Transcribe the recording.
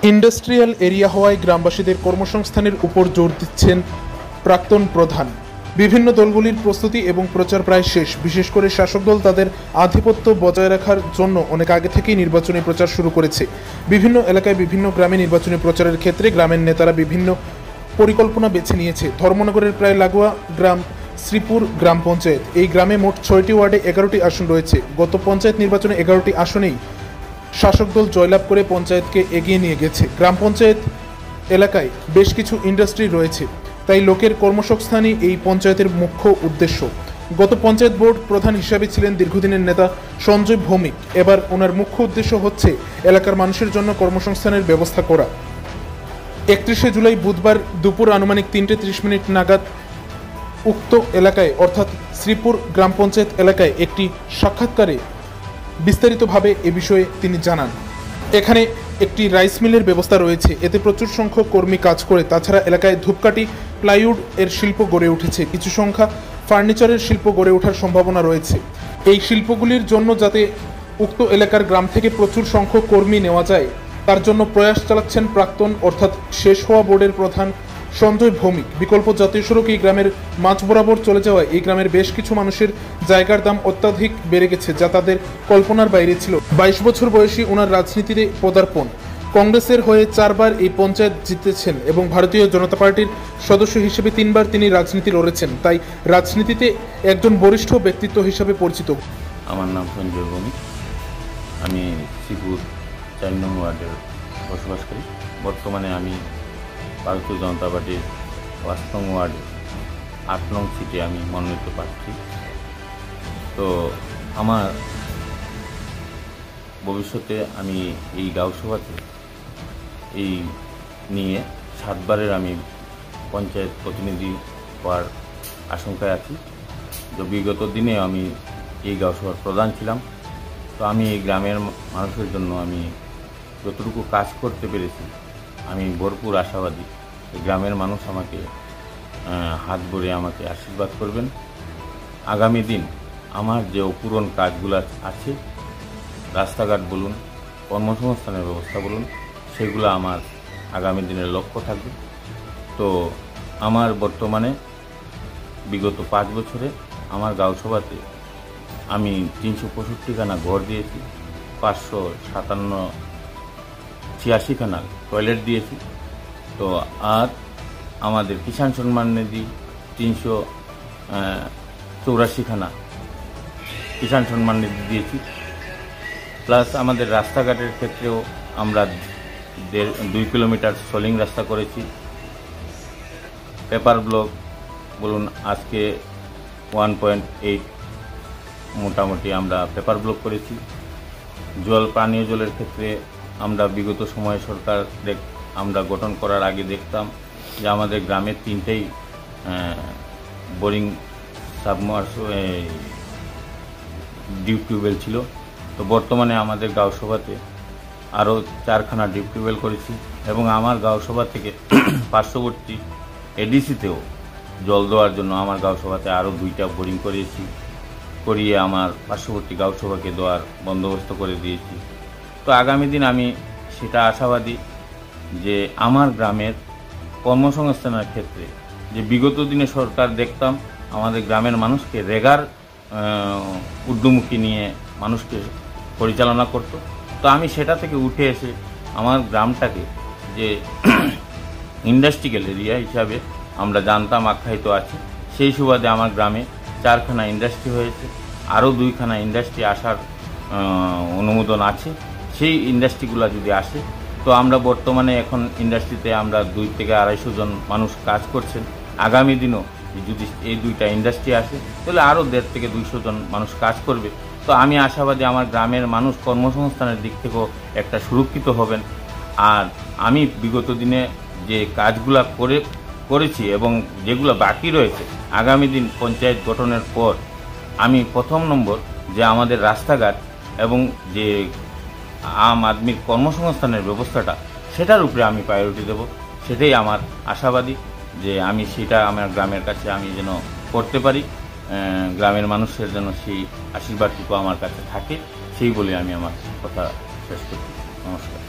Industrial area হওয়ায় গ্রামবাসীদের কর্মসংস্থানের উপর জোর দিচ্ছেন প্রাক্তন প্রধান। বিভিন্ন দলগুলির প্রস্তুতি এবং প্রচার প্রায় শেষ। বিশেষ করে শাসক দল তাদের আধিপত্য বজায় রাখার জন্য অনেক আগে থেকেই নির্বাচনী প্রচার শুরু করেছে। বিভিন্ন এলাকায় বিভিন্ন গ্রামে নির্বাচনী প্রচারের ক্ষেত্রে গ্রামের নেতারা বিভিন্ন পরিকল্পনা বেছে নিয়েছে। ধর্মনগরের প্রায় লাগোয়া গ্রাম শ্রীপুর গ্রাম পঞ্চায়েত। এই গ্রামে মোট 6টি ওয়ার্ডে 11টি আসন রয়েছে। গত পঞ্চায়েত নির্বাচনে 11টি আসনেই শাসক দল জয়লাভ করে পঞ্চায়েতকে এগিয়ে নিয়ে গেছে। গ্রাম পঞ্চায়েত এলাকায় বেশ কিছু ইন্ডাস্ট্রি রয়েছে, তাই লোকের কর্মসংস্থানই এই পঞ্চায়েতের মুখ্য উদ্দেশ্য। গত পঞ্চায়েত বোর্ড প্রধান হিসাবে ছিলেন দীর্ঘদিনের নেতা সঞ্জয় ভৌমিক। এবার ওনার মুখ্য উদ্দেশ্য হচ্ছে এলাকার মানুষের জন্য কর্মসংস্থানের ব্যবস্থা করা। 31শে জুলাই বুধবার দুপুর আনুমানিক 3:30 নাগাদ উক্ত এলাকায় অর্থাৎ শ্রীপুর গ্রাম পঞ্চায়েত এলাকায় একটি সাক্ষাৎকারে বিস্তারিতভাবে এ বিষয়ে তিনি জানান। এখানে একটি রাইস মিলের ব্যবস্থা রয়েছে, এতে প্রচুর সংখ্যক কর্মী কাজ করে। তাছাড়া এলাকায় ধূপকাঠি প্লাইউড এর শিল্প গড়ে উঠেছে। কিছু সংখ্যা ফার্নিচারের শিল্প গড়ে ওঠার সম্ভাবনা রয়েছে। এই শিল্পগুলির জন্য যাতে উক্ত এলাকার গ্রাম থেকে প্রচুর সংখ্যক কর্মী নেওয়া যায়, তার জন্য প্রয়াস চালাচ্ছেন প্রাক্তন অর্থাৎ শেষ হওয়া বোর্ডের প্রধান সঞ্জয় ভৌমিক। বিকল্প জাতীয় সড়ক এই গ্রামের মাঝ বরাবর চলে যাওয়ায় এই গ্রামের বেশ কিছু মানুষের জায়গার দাম অত্যাধিক বেড়ে গেছে, যা তাদের কল্পনার বাইরে ছিল। 22 বছর বয়সী ওনার রাজনীতিতে পদার্পণ। কংগ্রেসের হয়ে 4 বার এই পঞ্চায়েত জিতেছেন এবং ভারতীয় জনতা পার্টির সদস্য হিসেবে 3 বার তিনি রাজনীতি লড়েছেন, তাই রাজনীতিতে একজন বরিষ্ঠ ব্যক্তিত্ব হিসেবে পরিচিত। আমার নাম সঞ্জয় ভৌমিক। আমি শ্রীপুর 4 নং ওয়ার্ডের বসবাস করি। বর্তমানে আমি ভারতীয় জনতা পার্টির 5 নং ওয়ার্ডে 8 নং সিটে আমি মনোনীত প্রার্থী। তো আমার ভবিষ্যতে আমি এই গাঁওসভাতে এই নিয়ে 7 বারের আমি পঞ্চায়েত প্রতিনিধি হওয়ার আশঙ্কায় আছি। তো বিগত দিনে আমি এই গাঁওসভার প্রধান ছিলাম। তো আমি এই গ্রামের মানুষের জন্য আমি যতটুকু কাজ করতে পেরেছি আমি ভরপুর আশাবাদী এই গ্রামের মানুষ আমাকে হাত ভরে আমাকে আশীর্বাদ করবেন। আগামী দিন আমার যে অপূরণ কাজগুলো আছে, রাস্তাঘাট বলুন, কর্মসংস্থানের ব্যবস্থা বলুন, সেগুলো আমার আগামী দিনের লক্ষ্য থাকবে। তো আমার বর্তমানে বিগত 5 বছরে আমার গাঁওসভাতে আমি 365খানা ঘর দিয়েছি, 586খানা টয়লেট দিয়েছি। তো আর আমাদের কিষাণ সম্মান নিধি 384খানা কিষাণ সম্মান নিধি দিয়েছি। প্লাস আমাদের রাস্তাঘাটের ক্ষেত্রেও আমরা 2 কিলোমিটার সলিং রাস্তা করেছি। পেপার ব্লক বলুন, আজকে 1.8 মোটামুটি আমরা পেপার ব্লক করেছি। পানীয় জলের ক্ষেত্রে আমরা বিগত সময়ে সরকার আমরা গঠন করার আগে দেখতাম যে আমাদের গ্রামের 3টেই বোরিং সাবমার্স ডিপ টিউবওয়েল ছিল। তো বর্তমানে আমাদের গাঁওসভাতে আরও 4খানা ডিপ টিউবওয়েল করেছি এবং আমার গাঁওসভা থেকে পার্শ্ববর্তী এডিসিতেও জল দেওয়ার জন্য আমার গাঁওসভাতে আরও 2টা বোরিং করিয়ে আমার পার্শ্ববর্তী গাঁওসভাকে দেওয়ার বন্দোবস্ত করে দিয়েছি। তো আগামী দিন আমি সেটা আশাবাদী যে আমার গ্রামের কর্মসংস্থানের ক্ষেত্রে যে বিগত দিনে সরকার দেখতাম আমাদের গ্রামের মানুষকে রেগার উদ্যমুখী নিয়ে মানুষকে পরিচালনা করত। তো আমি সেটা থেকে উঠে এসে আমার গ্রামটাকে যে ইন্ডাস্ট্রিয়াল এরিয়া হিসাবে আমরা জানতাম, আখ্যায়িত আছি, সেই সুবাদে আমার গ্রামে 4খানা ইন্ডাস্ট্রি হয়েছে। আরও 2খানা ইন্ডাস্ট্রি আসার অনুমোদন আছে। সেই ইন্ডাস্ট্রিগুলো যদি আসে তো আমরা বর্তমানে এখন ইন্ডাস্ট্রিতে আমরা 2 থেকে 250 জন মানুষ কাজ করছেন। আগামী দিনও যদি এই 2টা ইন্ডাস্ট্রি আসে তাহলে আরও 150 থেকে 200 জন মানুষ কাজ করবে। তো আমি আশাবাদী আমার গ্রামের মানুষ কর্মসংস্থানের দিক থেকেও একটা সুরক্ষিত হবেন। আর আমি বিগত দিনে যে কাজগুলো করেছি এবং যেগুলো বাকি রয়েছে, আগামী দিন পঞ্চায়েত গঠনের পর আমি 1 নম্বর যে আমাদের রাস্তাঘাট এবং যে আম আদমির কর্মসংস্থানের ব্যবস্থাটা, সেটার উপরে আমি প্রায়োরিটি দেব। সেটাই আমার আশাবাদী যে আমি সেটা আমার গ্রামের কাছে আমি যেন করতে পারি, গ্রামের মানুষের যেন সেই আশীর্বাদটুকু আমার কাছে থাকে, সেই বলে আমি আমার কথা শেষ করছি। নমস্কার।